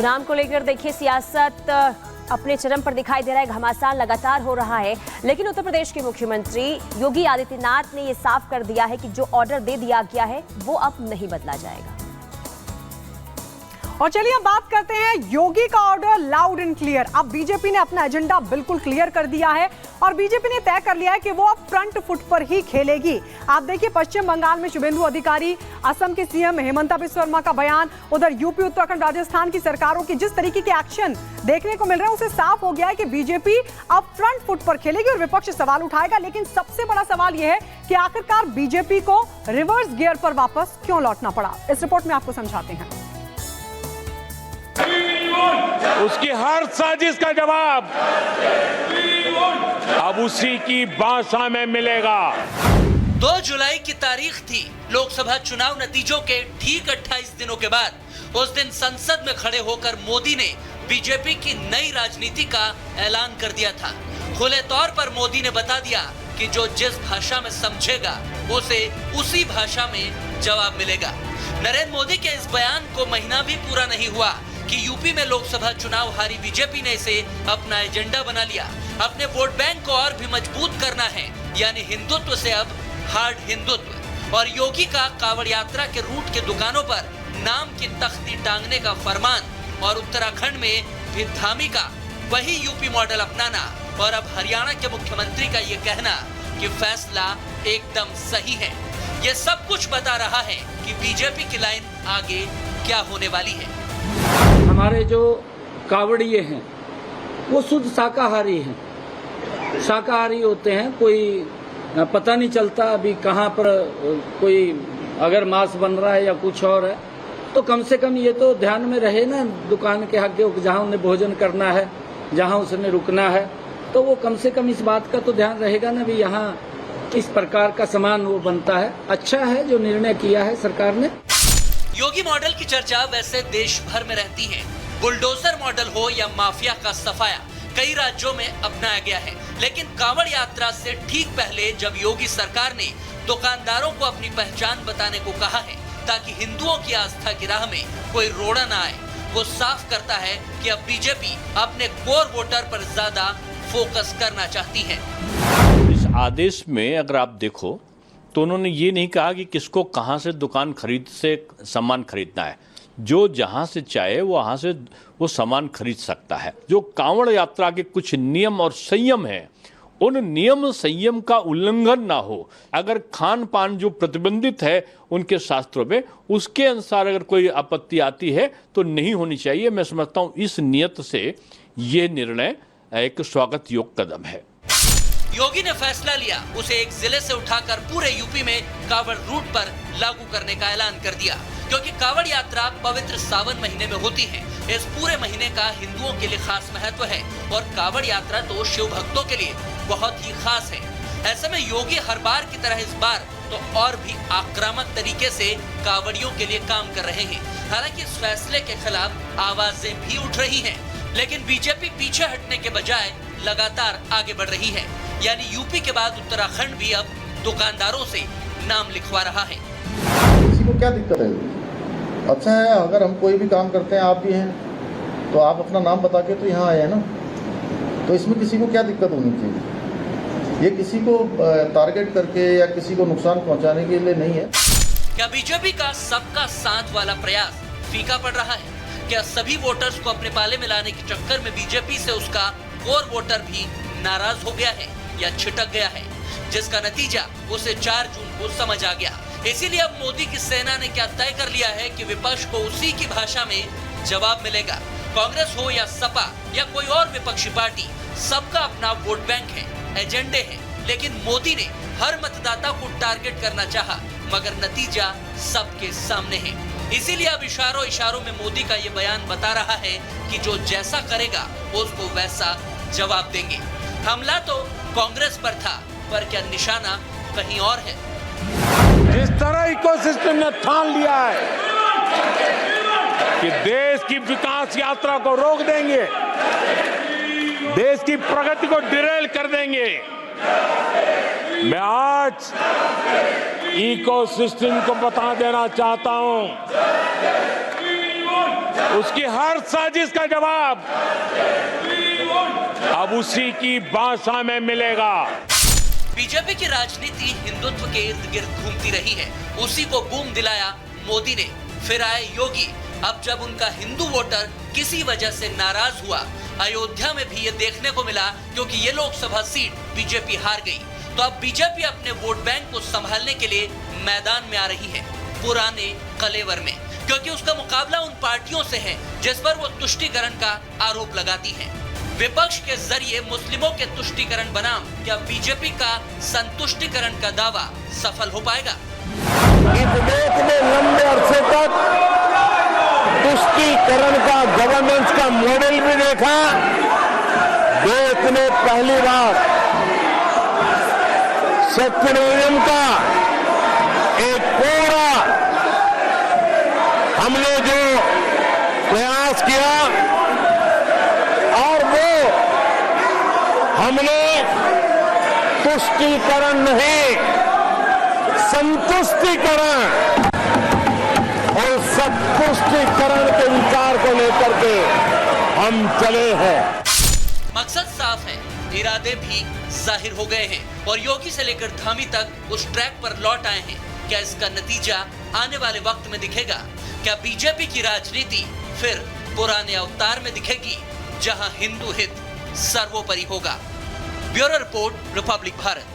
चुनाव को लेकर देखिए सियासत अपने चरम पर दिखाई दे रहा है, घमासान लगातार हो रहा है। लेकिन उत्तर प्रदेश के मुख्यमंत्री योगी आदित्यनाथ ने यह साफ कर दिया है कि जो ऑर्डर दे दिया गया है वो अब नहीं बदला जाएगा। और चलिए अब बात करते हैं योगी का ऑर्डर लाउड एंड क्लियर। अब बीजेपी ने अपना एजेंडा बिल्कुल क्लियर कर दिया है और बीजेपी ने तय कर लिया है कि वो अब फ्रंट फुट पर ही खेलेगी। आप देखिए पश्चिम बंगाल में शुभेंदु अधिकारी, असम के सीएम हेमंता बिस्वा शर्मा का बयान, उधर यूपी उत्तराखंड राजस्थान की सरकारों की जिस तरीके के एक्शन देखने को मिल रहे हैं उससे साफ हो गया है कि बीजेपी अब फ्रंट फुट पर खेलेगी और विपक्ष सवाल उठाएगा। लेकिन सबसे बड़ा सवाल यह है कि आखिरकार बीजेपी को रिवर्स गियर पर वापस क्यों लौटना पड़ा। इस रिपोर्ट में आपको समझाते हैं। उसकी हर साजिश का जवाब अब उसी की भाषा में मिलेगा। 2 जुलाई की तारीख थी। लोकसभा चुनाव नतीजों के ठीक 28 दिनों के बाद उस दिन संसद में खड़े होकर मोदी ने बीजेपी की नई राजनीति का ऐलान कर दिया था। खुले तौर पर मोदी ने बता दिया कि जो जिस भाषा में समझेगा उसे उसी भाषा में जवाब मिलेगा। नरेंद्र मोदी के इस बयान को महीना भी पूरा नहीं हुआ कि यूपी में लोकसभा चुनाव हारी बीजेपी ने इसे अपना एजेंडा बना लिया। अपने वोट बैंक को और भी मजबूत करना है, यानी हिंदुत्व से अब हार्ड हिंदुत्व। और योगी का कांवड़ यात्रा के रूट के दुकानों पर नाम की तख्ती टांगने का फरमान और उत्तराखंड में भी धामी का वही यूपी मॉडल अपनाना और अब हरियाणा के मुख्यमंत्री का ये कहना कि फैसला एकदम सही है, ये सब कुछ बता रहा है कि बीजेपी की लाइन आगे क्या होने वाली है। हमारे जो कावड़िए हैं वो शुद्ध शाकाहारी हैं। शाकाहारी होते हैं, कोई पता नहीं चलता अभी कहाँ पर कोई अगर मांस बन रहा है या कुछ और है, तो कम से कम ये तो ध्यान में रहे ना दुकान के आगे जहाँ उन्हें भोजन करना है, जहाँ उसने रुकना है, तो वो कम से कम इस बात का तो ध्यान रहेगा ना भी यहाँ किस प्रकार का सामान वो बनता है। अच्छा है जो निर्णय किया है सरकार ने। योगी मॉडल की चर्चा वैसे देश भर में रहती है। बुलडोजर मॉडल हो या माफिया का सफाया, कई राज्यों में अपनाया गया है। लेकिन कांवड़ यात्रा से ठीक पहले जब योगी सरकार ने दुकानदारों को अपनी पहचान बताने को कहा है ताकि हिंदुओं की आस्था की राह में कोई रोड़ा ना आए, वो साफ करता है कि अब बीजेपी अपने कोर वोटर पर ज्यादा फोकस करना चाहती है। इस आदेश में अगर आप देखो तो उन्होंने ये नहीं कहा कि किसको कहाँ से दुकान खरीद से सामान खरीदना है। जो जहाँ से चाहे वहाँ से वो सामान खरीद सकता है। जो कांवड़ यात्रा के कुछ नियम और संयम हैं, उन नियम संयम का उल्लंघन ना हो। अगर खान पान जो प्रतिबंधित है उनके शास्त्रों में, उसके अनुसार अगर कोई आपत्ति आती है तो नहीं होनी चाहिए। मैं समझता हूँ इस नियत से ये निर्णय एक स्वागत योग्य कदम है। योगी ने फैसला लिया, उसे एक जिले से उठाकर पूरे यूपी में कांवड़ रूट पर लागू करने का ऐलान कर दिया। क्योंकि कांवड़ यात्रा पवित्र सावन महीने में होती है। इस पूरे महीने का हिंदुओं के लिए खास महत्व है और कांवड़ यात्रा तो शिव भक्तों के लिए बहुत ही खास है। ऐसे में योगी हर बार की तरह इस बार तो और भी आक्रामक तरीके से कांवड़ियों के लिए काम कर रहे हैं। हालांकि इस फैसले के खिलाफ आवाजें भी उठ रही हैं, लेकिन बीजेपी पीछे हटने के बजाय लगातार आगे बढ़ रही है। यानी यूपी के बाद उत्तराखंड भी अब दुकानदारों से नाम लिखवा रहा है। किसी को क्या दिक्कत है? अच्छा है, अगर हम कोई भी काम करते हैं, आप भी हैं, तो आप अपना नाम बता के तो यहाँ आए हैं ना, तो इसमें किसी को क्या दिक्कत होनी चाहिए? ये किसी को टारगेट करके या किसी को नुकसान पहुँचाने के लिए नहीं है। क्या बीजेपी का सबका साथ वाला प्रयास फीका पड़ रहा है? क्या सभी वोटर्स को अपने पाले में लाने के चक्कर में बीजेपी से उसका कोर वोटर भी नाराज हो गया है या छिटक गया है, जिसका नतीजा उसे 4 जून को समझ आ गया। इसीलिए अब मोदी की सेना ने क्या तय कर लिया है कि विपक्ष को उसी की भाषा में जवाब मिलेगा। कांग्रेस हो या सपा या कोई और विपक्षी पार्टी, सबका अपना वोट बैंक है, एजेंडे हैं। लेकिन मोदी ने हर मतदाता को टारगेट करना चाहा, मगर नतीजा सबके सामने है। इसीलिए अब इशारों इशारों में मोदी का ये बयान बता रहा है कि जो जैसा करेगा उसको वैसा जवाब देंगे। हमला तो कांग्रेस पर था, पर क्या निशाना कहीं और है? जिस तरह इकोसिस्टम ने ठान लिया है कि देश की विकास यात्रा को रोक देंगे, देश की प्रगति को डिरेल कर देंगे, मैं आज इकोसिस्टम को बता देना चाहता हूं उसकी हर साजिश का जवाब अब उसी की भाषा में मिलेगा। बीजेपी की राजनीति हिंदुत्व के इर्द गिर्द घूमती रही है, उसी को बूम दिलाया मोदी ने। फिर आए योगी। अब जब उनका हिंदू वोटर किसी वजह से नाराज हुआ, अयोध्या में भी ये देखने को मिला, क्योंकि ये लोकसभा सीट बीजेपी हार गई, तो अब बीजेपी अपने वोट बैंक को संभालने के लिए मैदान में आ रही है, पुराने कलेवर में, क्योंकि उसका मुकाबला उन पार्टियों से है जिस पर वो तुष्टीकरण का आरोप लगाती हैं। विपक्ष के जरिए मुस्लिमों के तुष्टीकरण बनाम क्या बीजेपी का संतुष्टीकरण का दावा सफल हो पाएगा? इस देश में लंबे अरसे तक तुष्टीकरण का गवर्नेंस का मॉडल भी देखा। देश में पहली बार सेक्युलरिज्म का एक पूरा हमने जो प्रयास किया, और वो हमने तुष्टीकरण नहीं, संतुष्टीकरण और संतुष्टीकरण के विचार को लेकर के हम चले हैं। मकसद साफ है, इरादे भी जाहिर हो गए हैं और योगी से लेकर धामी तक उस ट्रैक पर लौट आए हैं। क्या इसका नतीजा आने वाले वक्त में दिखेगा? क्या बीजेपी की राजनीति फिर पुराने अवतार में दिखेगी, जहां हिंदू हित सर्वोपरि होगा? Bureau report, Republic Bharat.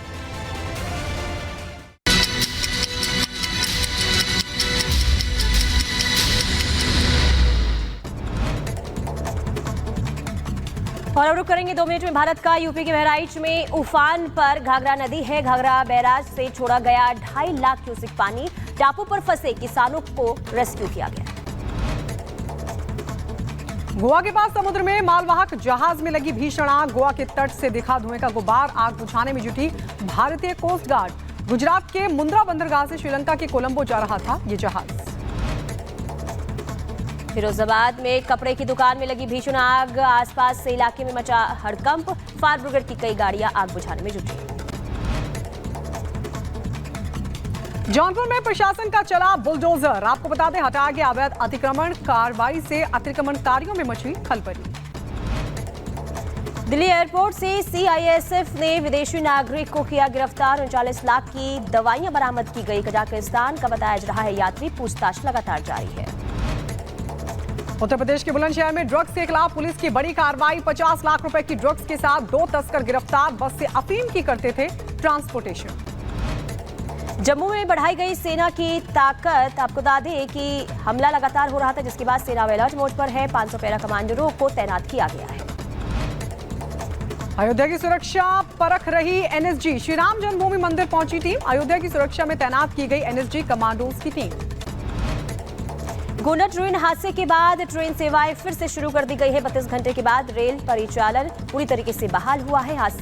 और अब रुक करेंगे 2 मिनट में भारत का। यूपी के बहराइच में उफान पर घाघरा नदी है। घाघरा बैराज से छोड़ा गया 2.5 लाख क्यूसेक पानी। टापू पर फंसे किसानों को रेस्क्यू किया गया। गोवा के पास समुद्र में मालवाहक जहाज में लगी भीषण आग। गोवा के तट से दिखा धुएं का गुबार। आग बुझाने में जुटी भारतीय कोस्ट गार्ड। गुजरात के मुंद्रा बंदरगाह से श्रीलंका के कोलंबो जा रहा था ये जहाज। फिरोजाबाद में कपड़े की दुकान में लगी भीषण आग। आसपास से इलाके में मचा हड़कंप। फायर ब्रिगेड की कई गाड़ियां आग बुझाने में जुटी। जौनपुर में प्रशासन का चला बुलडोजर। आपको बता दें, हटाया गया अवैध अतिक्रमण। कार्रवाई से अतिक्रमणकारियों में मची खलबली। दिल्ली एयरपोर्ट से सीआईएसएफ ने विदेशी नागरिक को किया गिरफ्तार। 39 लाख की दवाइयां बरामद की गई। कजाकिस्तान का बताया जा रहा है यात्री। पूछताछ लगातार जारी है। उत्तर प्रदेश के बुलंदशहर में ड्रग्स के खिलाफ पुलिस की बड़ी कार्रवाई। 50 लाख रुपए की ड्रग्स के साथ 2 तस्कर गिरफ्तार। बस से अफीम की करते थे ट्रांसपोर्टेशन। जम्मू में बढ़ाई गई सेना की ताकत। आपको बता दें कि हमला लगातार हो रहा था, जिसके बाद सेना अलर्ट मोड पर है। 500 पैरा कमांडरों को तैनात किया गया है। अयोध्या की सुरक्षा परख रही एनएसजी। श्री राम जन्मभूमि मंदिर पहुंची टीम। अयोध्या की सुरक्षा में तैनात की गई एनएसजी कमांडोज की टीम। गोंडा ट्रेन हादसे के बाद ट्रेन सेवाएं फिर से शुरू कर दी गई है। 32 घंटे के बाद रेल परिचालन पूरी तरीके से बहाल हुआ है। हादसे